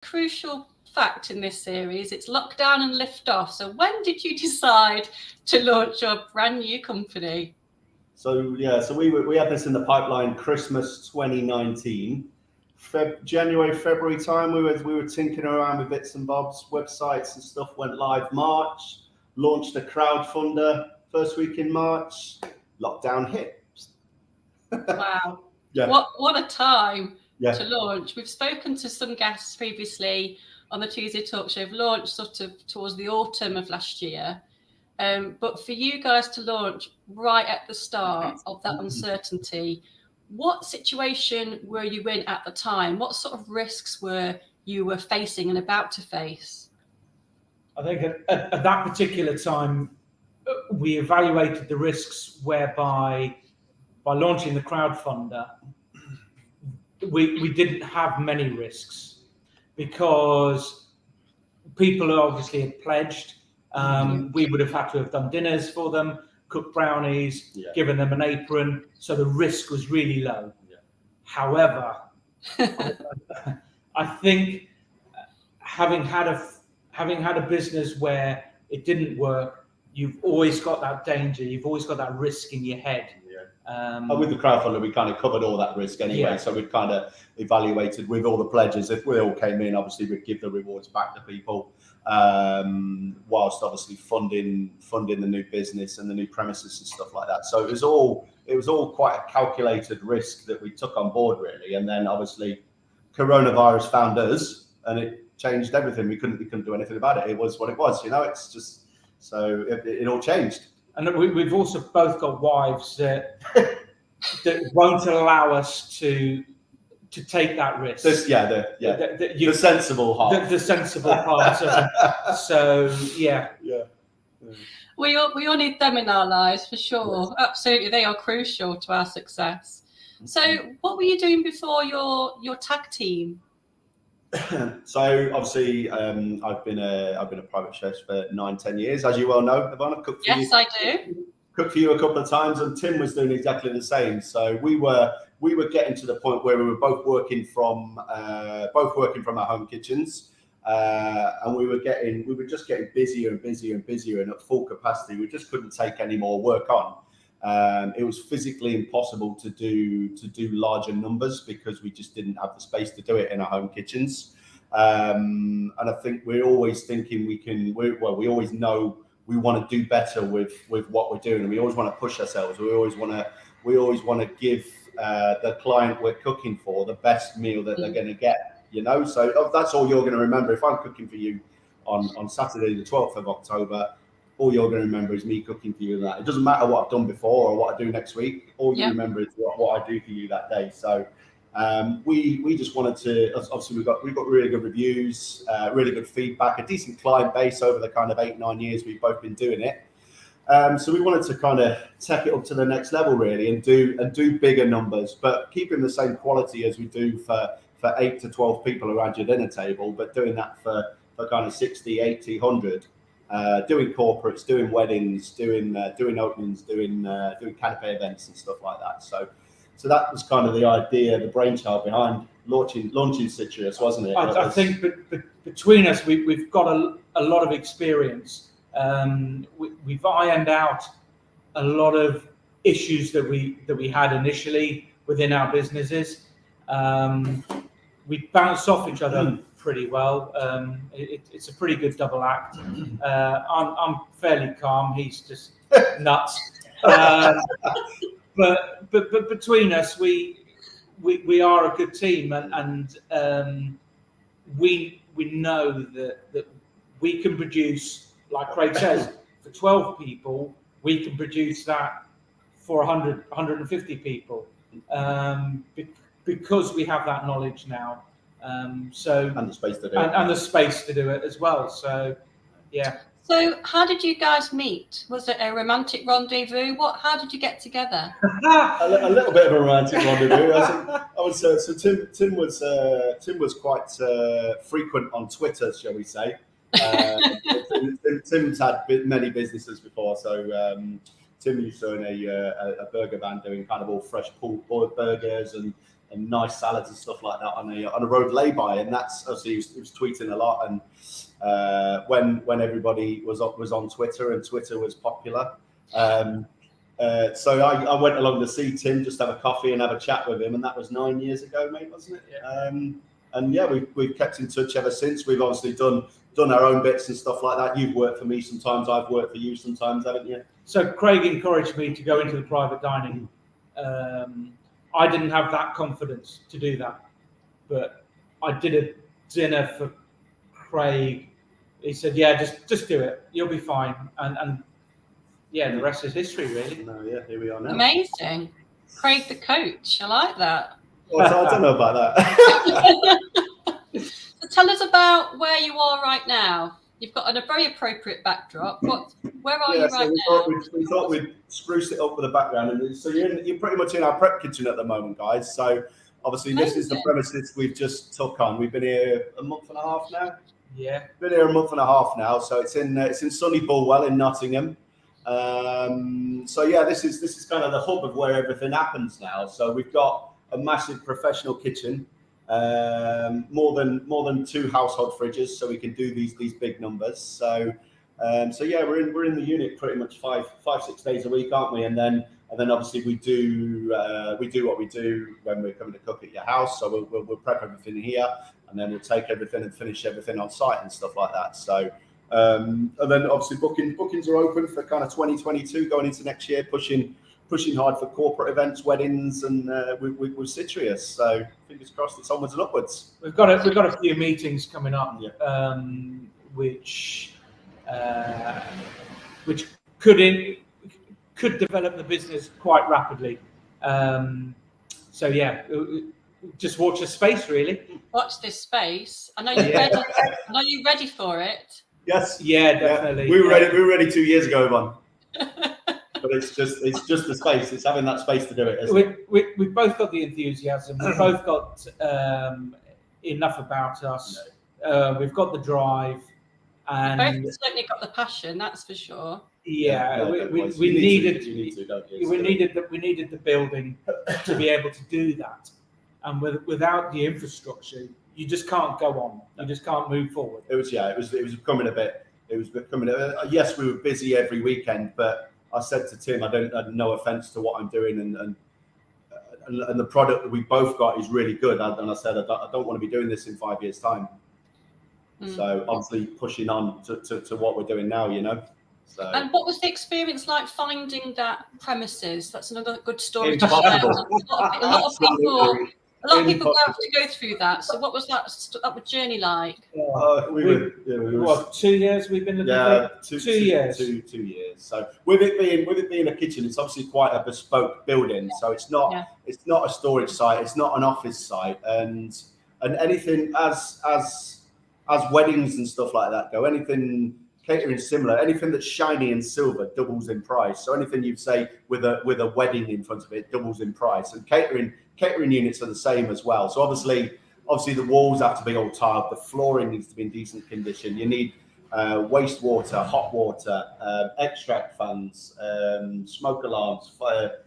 crucial fact in this series. It's lockdown and Liftoff. So when did you decide to launch your brand new company? So we had this in the pipeline Christmas 2019. January, February time, we were tinkering around with bits and bobs, websites and stuff. Went live March, launched a crowdfunder first week in March, lockdown hit. Wow. Yeah. What a time Yeah. to launch. We've spoken to some guests previously on the Tuesday Talk Show. We've launched sort of towards the autumn of last year. But for you guys to launch right at the start of that uncertainty, what situation were you in at the time? What sort of risks were you facing and about to face? I think at that particular time, we evaluated the risks whereby by launching the crowdfunder, we didn't have many risks because people obviously had pledged. We would have had to have done dinners for them, cooked brownies, given them an apron, so the risk was really low. Yeah. However, I think having had a business where it didn't work, you've always got that danger, you've always got that risk in your head. With the crowdfunder, we kind of covered all that risk anyway. So we'd kind of evaluated with all the pledges. If we all came in, obviously we'd give the rewards back to people, whilst obviously funding the new business and the new premises and stuff like that. So it was all quite a calculated risk that we took on board really. And then obviously coronavirus found us, and it changed everything. We couldn't do anything about it. It was what it was. It's just so it all changed. And we've also both got wives that won't allow us to take that risk. The sensible half. The sensible part of it. So yeah. We all need them in our lives for sure. Yes. Absolutely, they are crucial to our success. So, what were you doing before your tag team? So obviously, I've been a private chef for 9-10 years, as you well know, Yvonne. I've cooked for you. Yes, I do. Cooked for you a couple of times, and Tim was doing exactly the same. So we were getting to the point where we were both working from our home kitchens, and we were just getting busier and busier and busier, and at full capacity. We just couldn't take any more work on. It was physically impossible to do larger numbers because we just didn't have the space to do it in our home kitchens. And I think we're always thinking we always know we want to do better with what we're doing, and we always want to push ourselves. We always want to give the client we're cooking for the best meal that they're going to get. So that's all you're going to remember. If I'm cooking for you on Saturday the 12th of October. All you're going to remember is me cooking for you and that. It doesn't matter what I've done before or what I do next week. All you remember is what I do for you that day. So we just wanted to, obviously we've got really good reviews, really good feedback, a decent client base over the kind of 8-9 years we've both been doing it. So we wanted to kind of take it up to the next level really and do bigger numbers, but keeping the same quality as we do for 8 to 12 people around your dinner table, but doing that for kind of 60, 80, 100. Doing corporates, doing weddings, doing openings, doing canapé events and stuff like that. So that was kind of the idea, the brainchild behind launching Citrus, wasn't it? I think between us, we've got a lot of experience. We've ironed out a lot of issues that we had initially within our businesses. We bounce off each other pretty well. It's a pretty good double act. I'm fairly calm. He's just nuts. But between us, we are a good team, and we know that we can produce, like Craig says, for 12 people, we can produce that for 100, 150 people, because we have that knowledge now. And the space to do it. And the space to do it as well. So, yeah. So, how did you guys meet? Was it a romantic rendezvous? How did you get together? a little bit of a romantic rendezvous. I was so Tim was quite frequent on Twitter, shall we say? Tim's had many businesses before, so Tim used to own a burger van doing kind of all fresh pulled burgers and nice salads and stuff like that on a road lay-by, and that's obviously he was tweeting a lot. And when everybody was on Twitter and Twitter was popular, so I went along to see Tim, just have a coffee and have a chat with him, and that was 9 years ago, mate, wasn't it? Yeah. And yeah, we've kept in touch ever since. We've obviously done our own bits and stuff like that. You've worked for me sometimes, I've worked for you sometimes, haven't you? So Craig encouraged me to go into the private dining. I didn't have that confidence to do that, but I did a dinner for Craig. He said, "Yeah, just do it. You'll be fine." And yeah, the rest is history, really. No, yeah, here we are now. Amazing. Craig the coach. I like that. Well, I don't know about that. So tell us about where you are right now. You've got a very appropriate backdrop. Where are you right now? We thought we'd spruce it up with a background. And so you're pretty much in our prep kitchen at the moment, guys. So obviously this is the premises we've just took on. We've been here a month and a half now. Yeah. Been here a month and a half now. So it's in sunny Bulwell in Nottingham. So yeah, this is kind of the hub of where everything happens now. So we've got a massive professional kitchen, more than 2 household fridges, so we can do these big numbers. So yeah, we're in the unit pretty much 5-6 days a week, aren't we? And then obviously we do what we do when we're coming to cook at your house. So we'll prep everything here, and then we'll take everything and finish everything on site and stuff like that. So and then obviously bookings are open for kind of 2022 going into next year, pushing hard for corporate events, weddings, and with Citrius. So fingers crossed, it's onwards and upwards. We've got a few meetings coming up, yeah. which could develop the business quite rapidly. So yeah, just watch the space, really. Watch this space. I know you're ready. I know you're ready for it. Yes. Yeah, definitely. We were ready 2 years ago, Yvonne. But it's just the space. It's having that space to do it. We've both got the enthusiasm. We've both got enough about us. We've got the drive, and Both certainly got the passion. That's for sure. Yeah, we needed the building to be able to do that, and without the infrastructure, you just can't go on. You just can't move forward. It was becoming a bit. Yes, we were busy every weekend, but I said to Tim, no offense to what I'm doing, and the product that we both got is really good. And I said, I don't want to be doing this in 5 years' time. So obviously pushing on to what we're doing now, you know. So. And what was the experience like finding that premises? That's another good story to share. A lot of people have to go through that. So what was that journey like? We were 2 years we've been looking for? 2 years. 2 years. So with it being a kitchen, it's obviously quite a bespoke building. So it's not a storage site, it's not an office site, and anything as weddings and stuff like that go, anything catering similar, anything that's shiny and silver doubles in price. So anything you'd say with a wedding in front of it doubles in price. And catering units are the same as well. So obviously the walls have to be all tiled, the flooring needs to be in decent condition. You need wastewater, hot water, extract fans, smoke alarms, fire,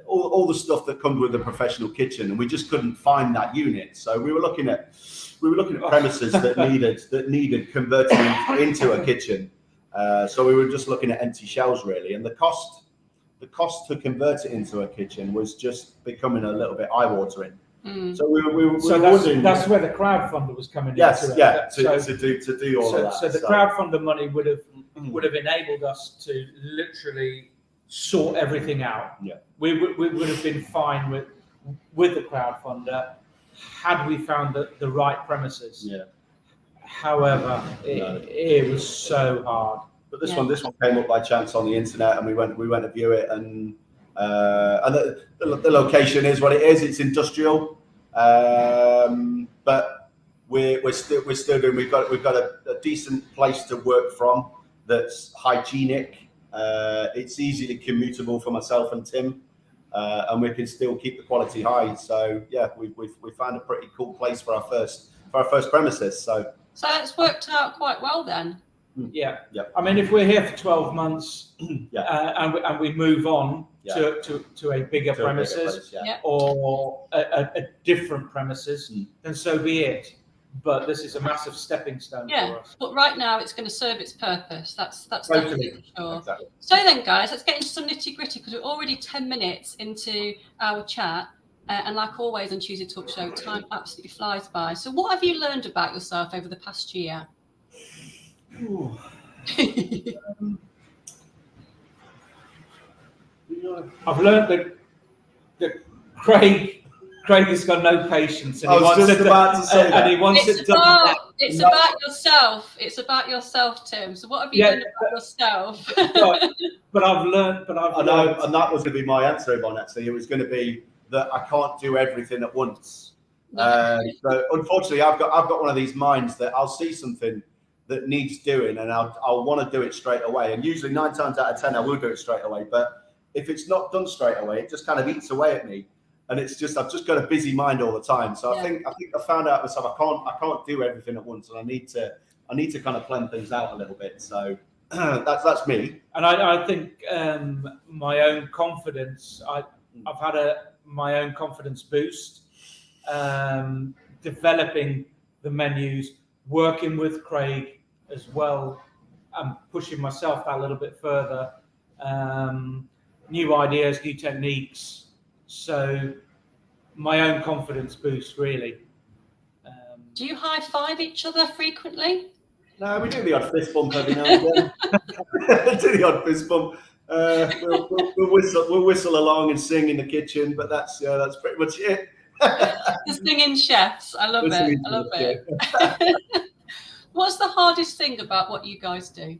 all the stuff that comes with a professional kitchen, and we just couldn't find that unit. So we were looking at premises that needed converting into a kitchen. So we were just looking at empty shells really, and the cost to convert it into a kitchen was just becoming a little bit eye-watering. So that's where the crowdfunder was coming in. To do all of that. So the crowdfunder money would have enabled us to literally sort everything out. Yeah, we would have been fine with the crowdfunder had we found the right premises. Yeah. Lohowever, it was so hard. But this one came up by chance on the internet, and we went to view it, and the location is what it is. It's industrial, but we're still doing. We've got a decent place to work from that's hygienic. It's easily commutable for myself and Tim, and we can still keep the quality high. So yeah, we found a pretty cool place for our first premises. So it's worked out quite well then. Yeah. I mean, if we're here for 12 months and we move on, to a bigger premises or a different premises, then so be it. But this is a massive stepping stone for us. But right now it's going to serve its purpose. That's Totally. definitely for sure. Exactly. So then, guys, let's get into some nitty gritty because we're already 10 minutes into our chat. And like always on Tuesday Talk Show, time absolutely flies by. So what have you learned about yourself over the past year? I've learned that Craig has got no patience, and he wants it done. It's about yourself. It's about yourself, Tim. So what have you learned about yourself? but I've learned. I know, and that was going to be my answer, Yvonne. Actually, it was going to be that I can't do everything at once. So unfortunately, I've got one of these minds that I'll see something that needs doing, and I'll want to do it straight away. And usually 9 times out of 10, I will do it straight away. But if it's not done straight away, it just kind of eats away at me. And it's just I've just got a busy mind all the time. So I think I found out myself I can't do everything at once, and I need to kind of plan things out a little bit. So that's me. And I think my own confidence. I've had my own confidence boost, developing the menus, working with Craig as well, and pushing myself that little bit further. New ideas, new techniques. So my own confidence boost, really. Do you high five each other frequently? No, we do the odd fist bump every now and then. Do the odd fist bump. We'll whistle along and sing in the kitchen, but that's pretty much it. The singing chefs, I love it. I love it. What's the hardest thing about what you guys do?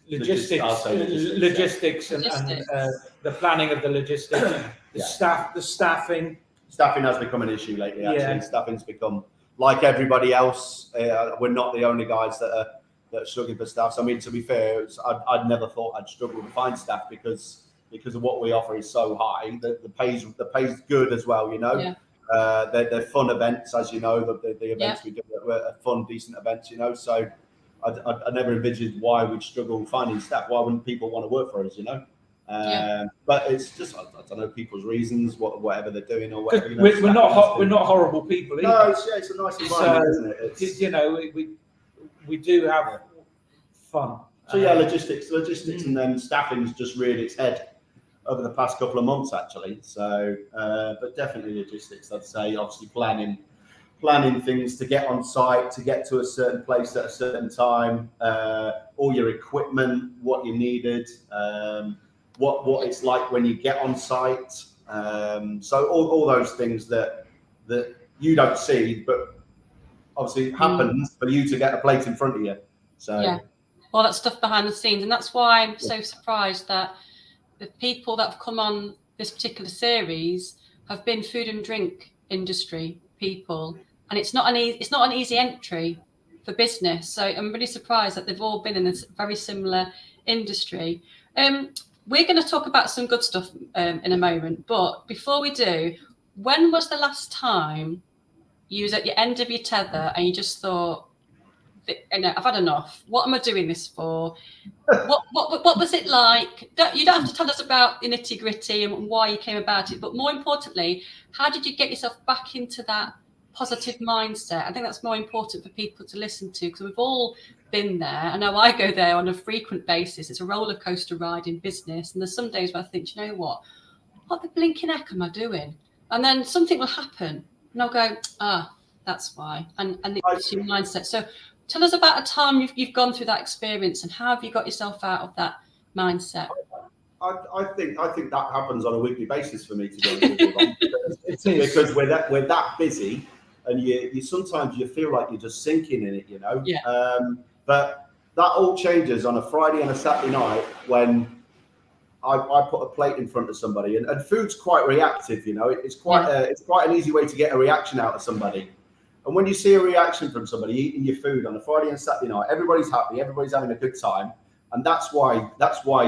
Logistics and the planning of the logistics, the staffing. Staffing has become an issue lately. Actually, staffing's become like everybody else. We're not the only guys that are struggling for staff. So, I mean, to be fair, I'd never thought I'd struggle to find staff because of what we offer is so high. The pay's good as well. You know, they're fun events, as you know. The events we do are fun, decent events. You know, so. I never envisioned why we'd struggle finding staff. Why wouldn't people want to work for us, you know? But it's just I don't know people's reasons, whatever they're doing or whatever. You know, we're not horrible people either. No, it's a nice environment, isn't it? It's, you know, we do have fun. So logistics, and then staffing's just reared its head over the past couple of months, actually. So, but definitely logistics, I'd say. Obviously, planning things to get on site, to get to a certain place at a certain time, all your equipment, what you needed, what it's like when you get on site. So all those things that you don't see, but obviously it happens for you to get a plate in front of you. So all that stuff behind the scenes, and that's why I'm so surprised that the people that have come on this particular series have been food and drink industry people. And it's not an easy entry for business. So I'm really surprised that they've all been in this very similar industry. We're going to talk about some good stuff in a moment. But before we do, when was the last time you was at your end of your tether and you just thought, I've had enough. What am I doing this for? What was it like? You don't have to tell us about the nitty gritty and why you came about it. But more importantly, how did you get yourself back into that positive mindset? I think that's more important for people to listen to because we've all been there. I know I go there on a frequent basis. It's a roller coaster ride in business, and there's some days where I think, you know what the blinking heck am I doing? And then something will happen, and I'll go, that's why. And it's your mindset. So tell us about a time you've gone through that experience, and how have you got yourself out of that mindset? I think that happens on a weekly basis for me, to be honest, because we're that busy. And you sometimes you feel like you're just sinking in it, you know. But that all changes on a Friday and a Saturday night when I put a plate in front of somebody, and food's quite reactive, you know. It's quite an easy way to get a reaction out of somebody. And when you see a reaction from somebody eating your food on a Friday and Saturday night, everybody's happy, everybody's having a good time, and that's why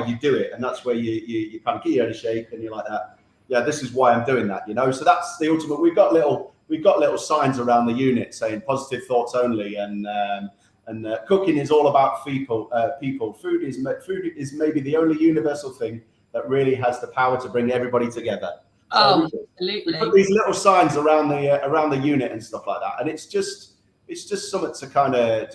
you do it, and that's where you kind of give your head a shake, and you're like that. Yeah, this is why I'm doing that, you know. So that's the ultimate. We've got little signs around the unit saying positive thoughts only, and And cooking is all about people. Food is maybe the only universal thing that really has the power to bring everybody together. So absolutely. we put these little signs around the unit and stuff like that, and it's just something to kind of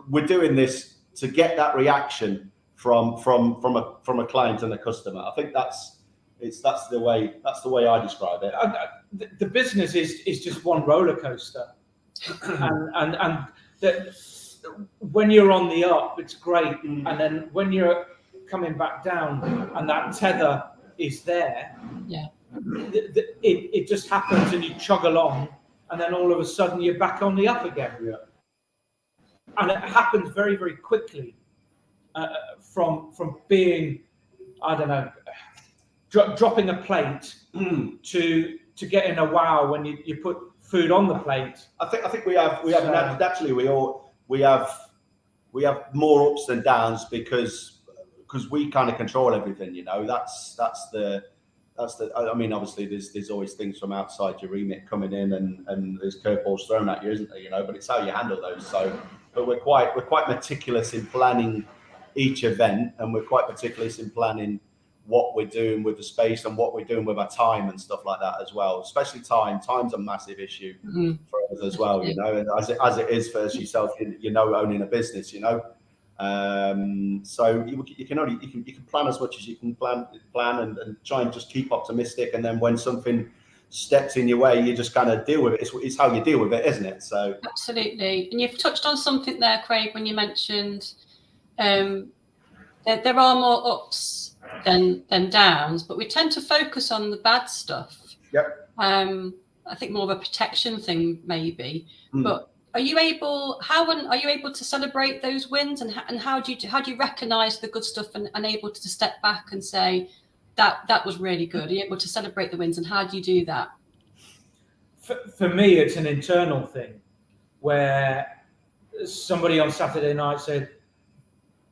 we're doing this to get that reaction from a client and a customer. I think that's the way I describe it. The business is just one roller coaster, and when you're on the up, it's great, and then when you're coming back down, and that tether is there, it just happens, and you chug along, and then all of a sudden you're back on the up again. Yeah. And it happens very, very quickly, from being, I don't know, dropping a plate to getting a wow when you put food on the plate. I think we have naturally we have more ups and downs because we kind of control everything, you know. That's the I mean, obviously there's always things from outside your remit coming in, and there's curveballs thrown at you, isn't there, you know, but it's how you handle those. So but we're quite meticulous in planning each event, and we're quite meticulous in planning what we're doing with the space and what we're doing with our time and stuff like that as well. Especially time's a massive issue for us as well, you know, and as it is for yourself, you know, owning a business, you know. So you can plan as much as you can plan and try and just keep optimistic, and then when something steps in your way, you just kind of deal with it. It's how you deal with it, isn't it? So absolutely. And you've touched on something there, Craig, when you mentioned there are more ups than downs, but we tend to focus on the bad stuff. Yep. I think more of a protection thing maybe, but are you able to celebrate those wins, and how do you recognize the good stuff and able to step back and say that was really good? Are you able to celebrate the wins, and how do you do that? For me, it's an internal thing where somebody on Saturday night said,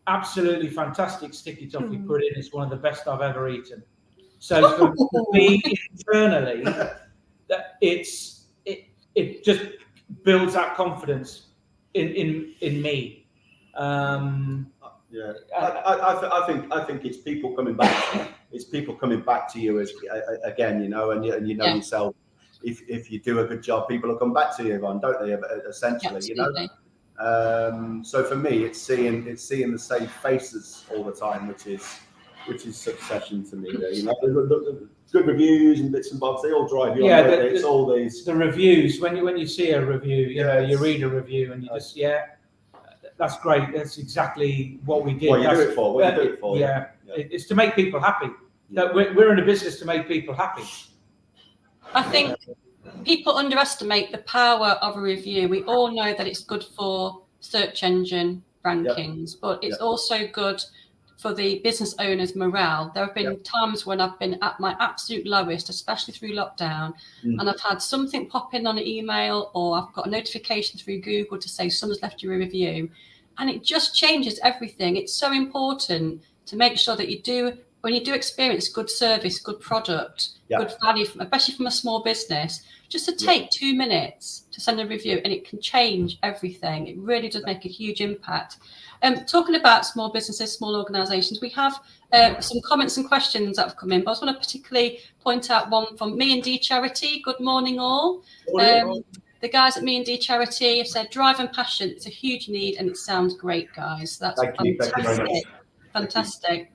absolutely fantastic sticky toffee pudding. It's one of the best I've ever eaten. So for me internally, that it just builds that confidence in me. Yeah, I think it's people coming back. It's people coming back to you again, you know, and you know yourself. If you do a good job, people will come back to you, Yvonne, don't they? Essentially, absolutely. You know. So for me, it's seeing the same faces all the time, which is succession to me. You know, the good reviews and bits and bobs, they all drive you on. It's all these the reviews. When you see a review, you read a review, and you just that's great. That's exactly what we did. What you do it for? Yeah, it's to make people happy. That we're in a business to make people happy. I think people underestimate the power of a review. We all know that it's good for search engine rankings, but it's also good for the business owner's morale. There have been times when I've been at my absolute lowest, especially through lockdown, and I've had something pop in on an email, or I've got a notification through Google to say someone's left you a review, and it just changes everything. It's so important to make sure that when you do experience good service, good product, good value, especially from a small business, just to take 2 minutes to send a review, and it can change everything. It really does make a huge impact. Talking about small businesses, small organisations, we have some comments and questions that have come in, but I just want to particularly point out one from Me and D Charity. Good morning, all. The guys at Me and D Charity have said, drive and passion, it's a huge need, and it sounds great, guys. That's fantastic. Thank you very much. Fantastic.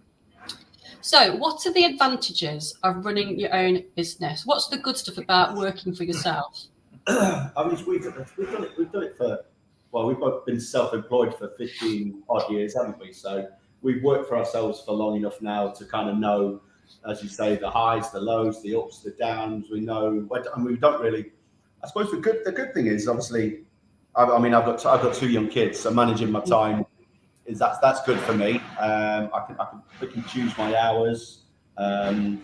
So what are the advantages of running your own business? What's the good stuff about working for yourself? I mean, we've done it for, well, we've both been self-employed for 15 odd years, haven't we? So we've worked for ourselves for long enough now to kind of know, as you say, the highs, the lows, the ups, the downs. We know, and we don't really, I suppose the good thing is, obviously, I mean, I've got 2 young kids, so managing my time, that's good for me. I can choose my hours. I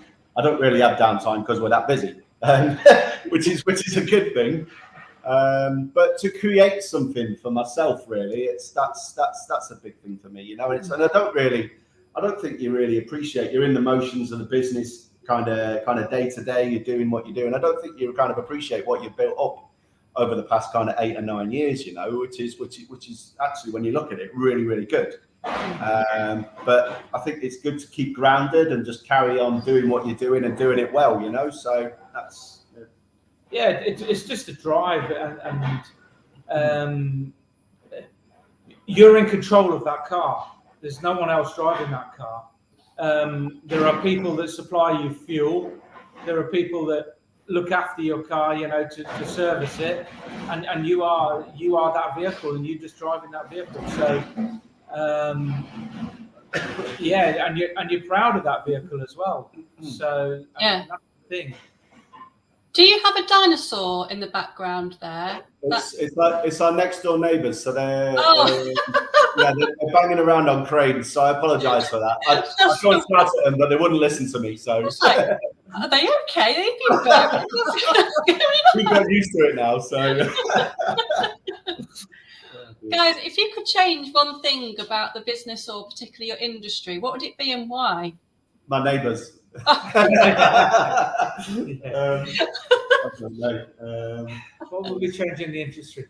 don't really have downtime because we're that busy, which is a good thing. But to create something for myself, really, that's a big thing for me, you know. And I don't think you really appreciate. You're in the motions of the business, kind of day to day. You're doing what you're doing. I don't think you kind of appreciate what you've built up over the past kind of 8 or 9 years, you know, which is actually, when you look at it, really, really good. But I think it's good to keep grounded and just carry on doing what you're doing and doing it well, you know. So that's it's just a drive, and you're in control of that car. There's no one else driving that car. There are people that supply you fuel. There are people that look after your car, you know, to service it, and you are that vehicle, and you're just driving that vehicle. So yeah, and you're proud of that vehicle as well. So that's the thing. Do you have a dinosaur in the background there? It's our next door neighbours, so they're banging around on cranes. So I apologise for that. I tried to start at them, but they wouldn't listen to me. So are they okay? They've been banging. We've got used to it now. So guys, if you could change one thing about the business or particularly your industry, what would it be and why? My neighbours. What will be changing the industry?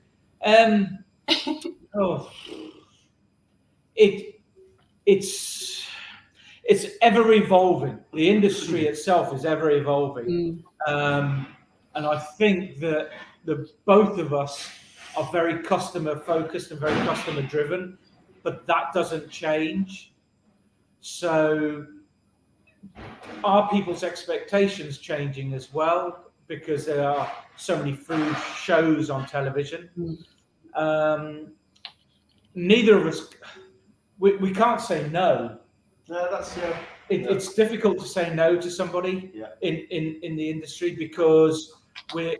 It's ever evolving. The industry itself is ever evolving, and I think that the both of us are very customer focused and very customer driven, but that doesn't change. So are people's expectations changing as well, because there are so many food shows on television? Neither of us, we can't say no. No, that's It's difficult to say no to somebody in the industry, because we're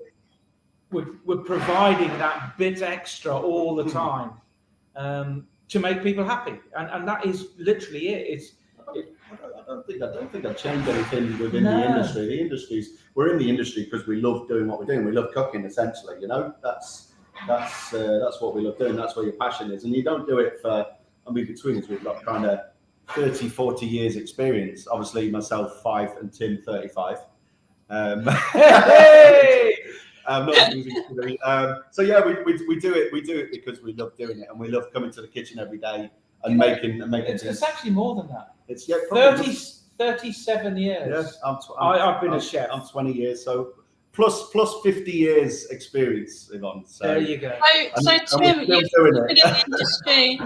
providing that bit extra all the time to make people happy, and that is literally it. I don't think I've changed anything within the industry. We're in the industry because we love doing what we're doing. We love cooking, essentially. You know, that's what we love doing. That's where your passion is, and you don't do it for. I mean, between us, we've got kind of 30, 40 years experience. Obviously, myself 5 and Tim 35. Hey! So yeah, we do it because we love doing it, and we love coming to the kitchen every day and making. It's actually more than that. It's 37 years. Yes, I've been a chef. I'm 20 years, so plus 50 years experience, Yvonne. So there you go. So Tim, you've been in the industry.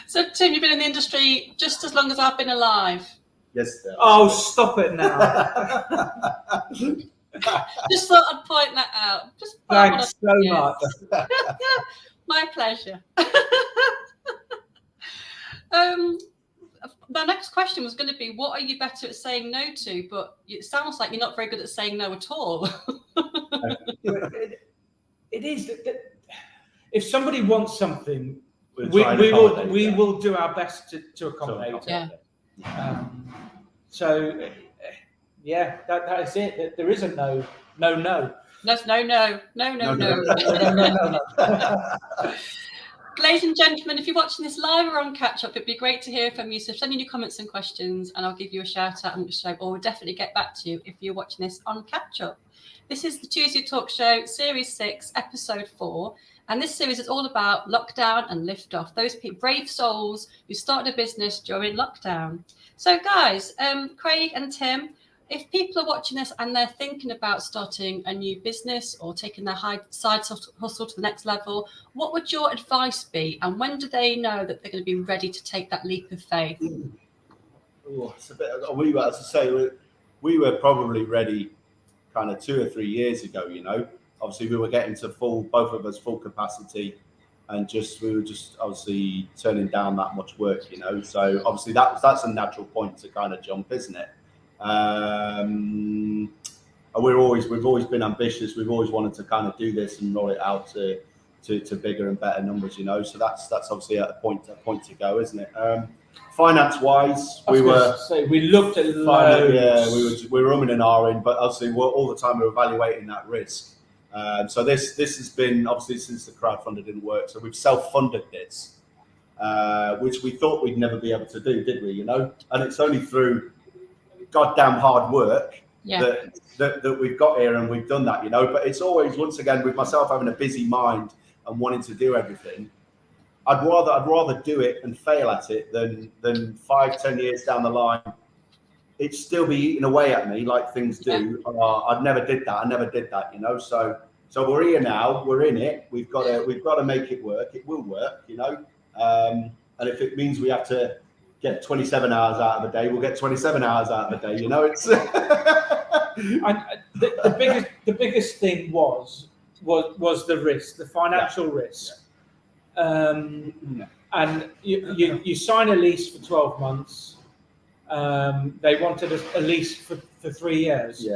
So Tim, you've been in the industry just as long as I've been alive. Yes. Oh, stop it now. Just thought I'd point that out. Thanks so much. My pleasure. My next question was going to be, what are you better at saying no to? But it sounds like you're not very good at saying no at all. It is. If somebody wants something, we will do our best to accommodate it. So yeah, that is it. There is a no. That's no. Ladies and gentlemen, if you're watching this live or on catch up, it'd be great to hear from you. So send in your comments and questions, and I'll give you a shout out on the show, or we'll definitely get back to you if you're watching this on catch up. This is the Tuesday Talk Show, Series 6, Episode 4. And this series is all about lockdown and Liftoff, those brave souls who started a business during lockdown. So guys, Craig and Tim, if people are watching this and they're thinking about starting a new business or taking their side hustle to the next level, what would your advice be? And when do they know that they're going to be ready to take that leap of faith? It's a bit. We were, as I say, we were probably ready kind of 2 or 3 years ago. You know, obviously we were getting to both of us full capacity, and we were just obviously turning down that much work. You know, so obviously that's a natural point to kind of jump, isn't it? We've always been ambitious. We've always wanted to kind of do this and roll it out to bigger and better numbers, you know. So that's obviously a point to go, isn't it? Finance wise, we looked at loads. Yeah, we were umming and ahhing, but obviously all the time we were evaluating that risk. So this has been obviously since the crowdfunding didn't work. So we've self-funded this, which we thought we'd never be able to do, did we? You know, and it's only through goddamn hard work that we've got here, and we've done that, you know. But it's always, once again, with myself having a busy mind and wanting to do everything, I'd rather do it and fail at it than 5-10 years down the line it still be eating away at me like things do. I never did that, you know. So we're here now, we're in it. We've got to make it work. It will work, you know. And if it means we have to get 27 hours out of the day, we'll get 27 hours out of the day, you know. It's the biggest thing was the risk, the financial risk. And you sign a lease for 12 months. They wanted a lease for 3 years.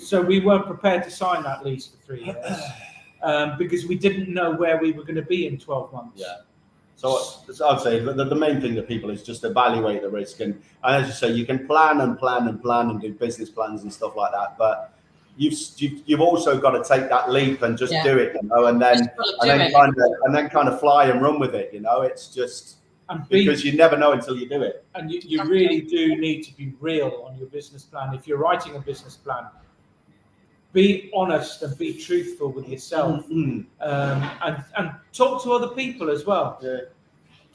So we weren't prepared to sign that lease for 3 years because we didn't know where we were going to be in 12 months. So I'd say the main thing to people is just evaluate the risk, and as you say, you can plan and do business plans and stuff like that, but you've also got to take that leap and just do it, you know, and then kind of fly and run with it, you know. It's just because you never know until you do it. And you really do need to be real on your business plan. If you're writing a business plan, be honest and be truthful with yourself, and talk to other people as well.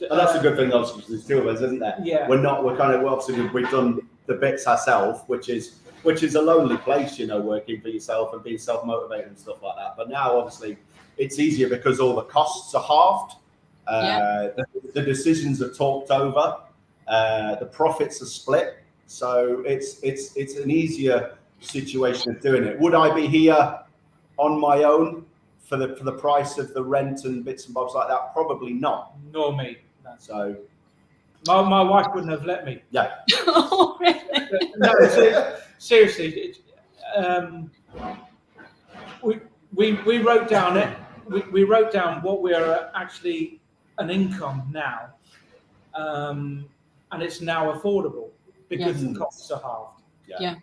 And that's a good thing, obviously, because there's two of us, isn't there? We've done the bits ourselves, which is a lonely place, you know, working for yourself and being self-motivated and stuff like that. But now, obviously, it's easier because all the costs are halved. The decisions are talked over. The profits are split. So it's an easier situation of doing it. Would I be here on my own for the price of the rent and bits and bobs like that? Probably not. Nor me. So my wife wouldn't have let me. Oh, really? No, seriously. We wrote down it. We wrote down what we are actually an income now, and it's now affordable because the costs are halved.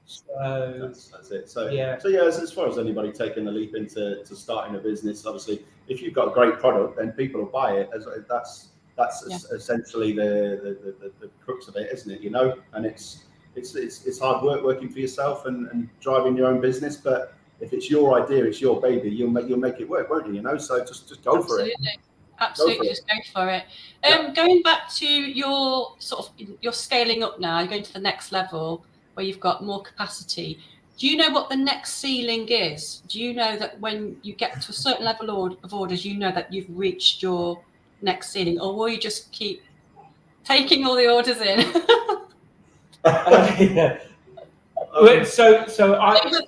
So that's it. So as far as anybody taking the leap into starting a business, obviously, if you've got a great product, then people will buy it. That's essentially the crux of it, isn't it? You know, and it's hard work working for yourself and driving your own business. But if it's your idea, it's your baby, you'll make it work, won't you? You know, so just go for it. Absolutely, just go for it. Going back to your you're scaling up now, you're going to the next level where you've got more capacity. Do you know what the next ceiling is? Do you know that when you get to a certain level of orders, you know that you've reached your next ceiling, or will you just keep taking all the orders in? So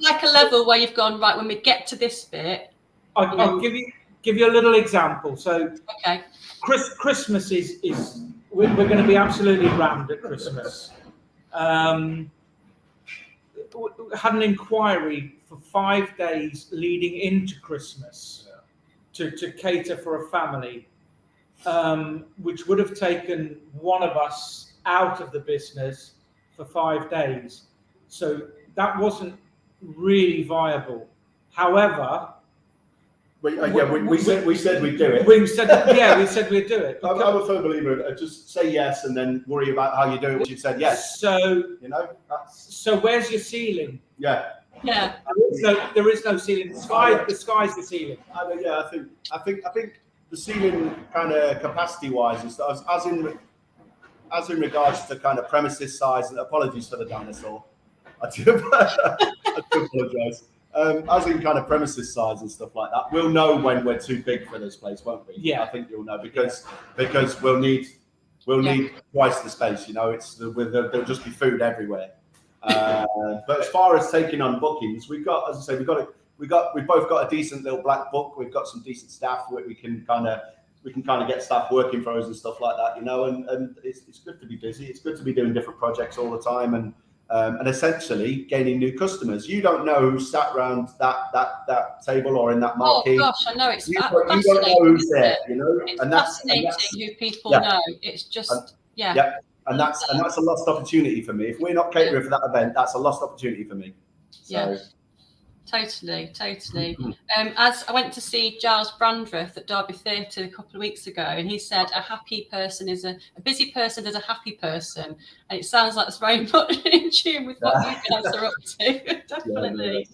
like a level where you've gone, right, when we get to this bit. I'll give you a little example. So okay. Christmas is we're going to be absolutely rammed at Christmas. Had an inquiry for 5 days leading into Christmas to cater for a family, which would have taken one of us out of the business for 5 days. So that wasn't really viable. However, we said we'd do it. We said we'd do it. I'm a firm believer. Just say yes and then worry about how you do it once you've said yes. So you know. So where's your ceiling? Yeah. There is no ceiling. The sky's the ceiling. I think the ceiling kind of capacity wise is as in regards to kind of premises size. And apologies for the dinosaur. I do apologise. As in kind of premises size and stuff like that, we'll know when we're too big for this place, won't we? Yeah, I think you'll know because we'll need twice the space. You know, there'll just be food everywhere. But as far as taking on bookings, we've got, as I say, we've both got a decent little black book. We've got some decent staff where we can kind of get staff working for us and stuff like that. You know, and it's good to be busy. It's good to be doing different projects all the time and essentially gaining new customers. You don't know who sat around that table or in that marquee. Oh gosh, I know it's you don't know who's there, you know. It's fascinating who people know. It's just and that's a lost opportunity for me. If we're not catering for that event, that's a lost opportunity for me. So, Totally. As I went to see Giles Brandreth at Derby Theatre a couple of weeks ago, and he said a happy person is a busy person is a happy person, and it sounds like it's very much in tune with what you guys are up to. Definitely.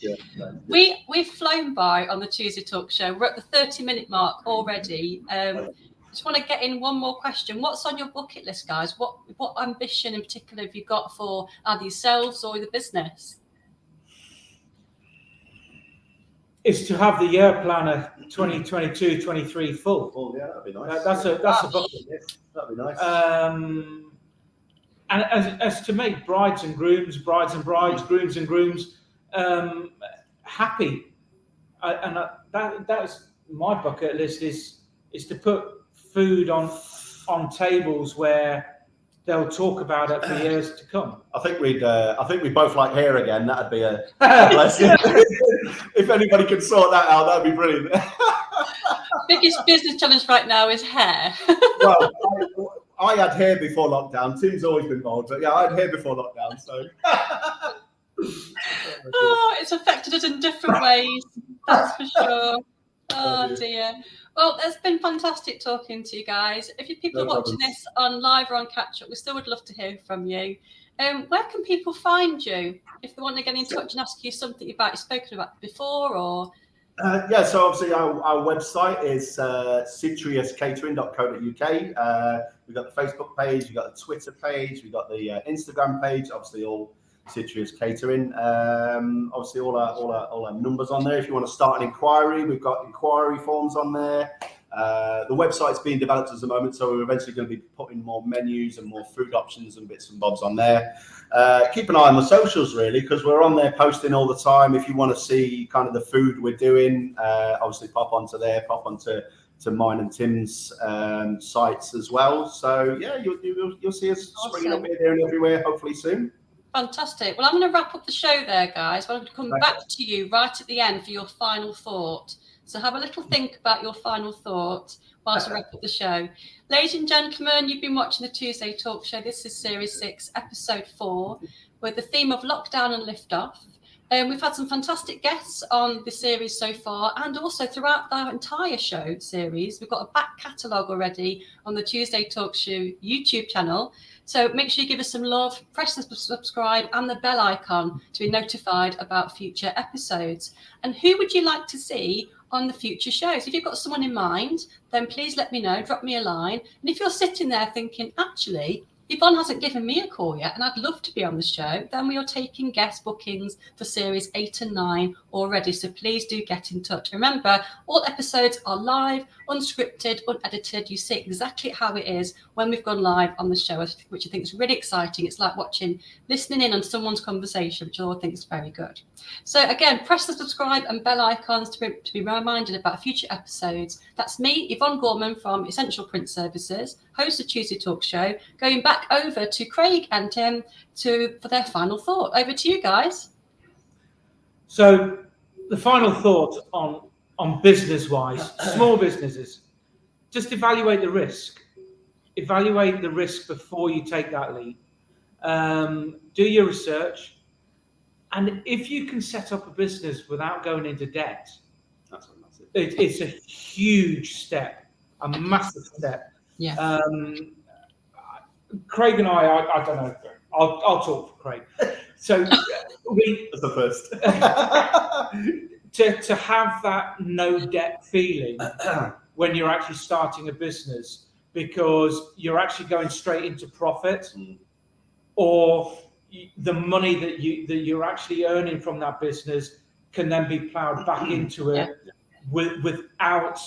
We've flown by on the Tuesday Talk Show. We're at the 30-minute mark already. Just want to get in one more question. What's on your bucket list, guys? What ambition in particular have you got for either yourselves or the business? Is to have the year planner 2022-23 full. Oh yeah, that'd be nice. That's a bucket list. That'd be nice. And as to make brides and brides, grooms and grooms happy, that's my bucket list is to put food on tables where they'll talk about it for years to come. I think we both like hair again. That'd be a blessing. If anybody can sort that out, that'd be brilliant. Biggest business challenge right now is hair. Well, I had hair before lockdown. Tim's always been bald, but yeah, I had hair before lockdown. So. Oh, it's affected us in different ways. That's for sure. Oh dear. Well, it's been fantastic talking to you guys. If you people are watching this on live or on catch up, we still would love to hear from you. Where can people find you if they want to get in touch and ask you something you've spoken about before, or? Yeah, so obviously our website is citruscatering.co.uk. We've got the Facebook page, we've got the Twitter page, we've got the Instagram page, obviously all Citrus Catering. Obviously all our numbers on there. If you want to start an inquiry, we've got inquiry forms on there. The website's being developed at the moment, so we're eventually going to be putting more menus and more food options and bits and bobs on there. Keep an eye on the socials, really, because we're on there posting all the time. If you want to see kind of the food we're doing, obviously pop onto mine and Tim's sites as well. So yeah, you'll see us springing up here and everywhere, hopefully soon. Fantastic. Well, I'm going to wrap up the show there, guys. I'm going to come back to you right at the end for your final thought. So have a little think about your final thought whilst I wrap up the show. Ladies and gentlemen, you've been watching the Tuesday Talk Show. This is Series 6, Episode 4, with the theme of Lockdown and Liftoff. We've had some fantastic guests on the series so far, and also throughout the entire show series. We've got a back catalogue already on the Tuesday Talk Show YouTube channel. So make sure you give us some love, press the subscribe and the bell icon to be notified about future episodes. And who would you like to see on the future shows? If you've got someone in mind, then please let me know, drop me a line. And if you're sitting there thinking, actually, Yvonne hasn't given me a call yet and I'd love to be on the show, then we are taking guest bookings for series 8 and 9 already. So please do get in touch. Remember, all episodes are live, unscripted, unedited. You see exactly how it is when we've gone live on the show, which I think is really exciting. It's like listening in on someone's conversation, which I all think is very good. So again, press the subscribe and bell icons to be reminded about future episodes. That's me, Yvonne Gorman from Essential Print Services, host of Tuesday Talk Show, going back over to Craig and Tim for their final thought. Over to you guys. So the final thought on business-wise, small businesses, just evaluate the risk. Evaluate the risk before you take that leap. Do your research. And if you can set up a business without going into debt, it's a huge step, a massive step. Yeah. Craig and I don't know. I'll talk for Craig. So that's the first. to have that no debt feeling when you're actually starting a business, because you're actually going straight into profit, or the money that you're actually earning from that business can then be plowed back into it without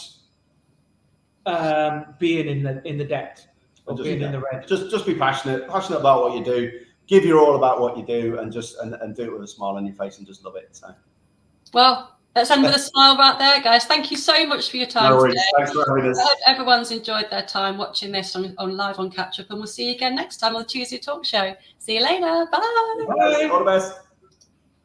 being in the debt or being in the red. Just be passionate about what you do. Give your all about what you do, and do it with a smile on your face and just love it. So, well, let's end with a smile right there, guys. Thank you so much for your time today. Thanks for having us. I hope everyone's enjoyed their time watching this on live on Catch Up, and we'll see you again next time on the Tuesday Talk Show. See you later. Bye. All the best.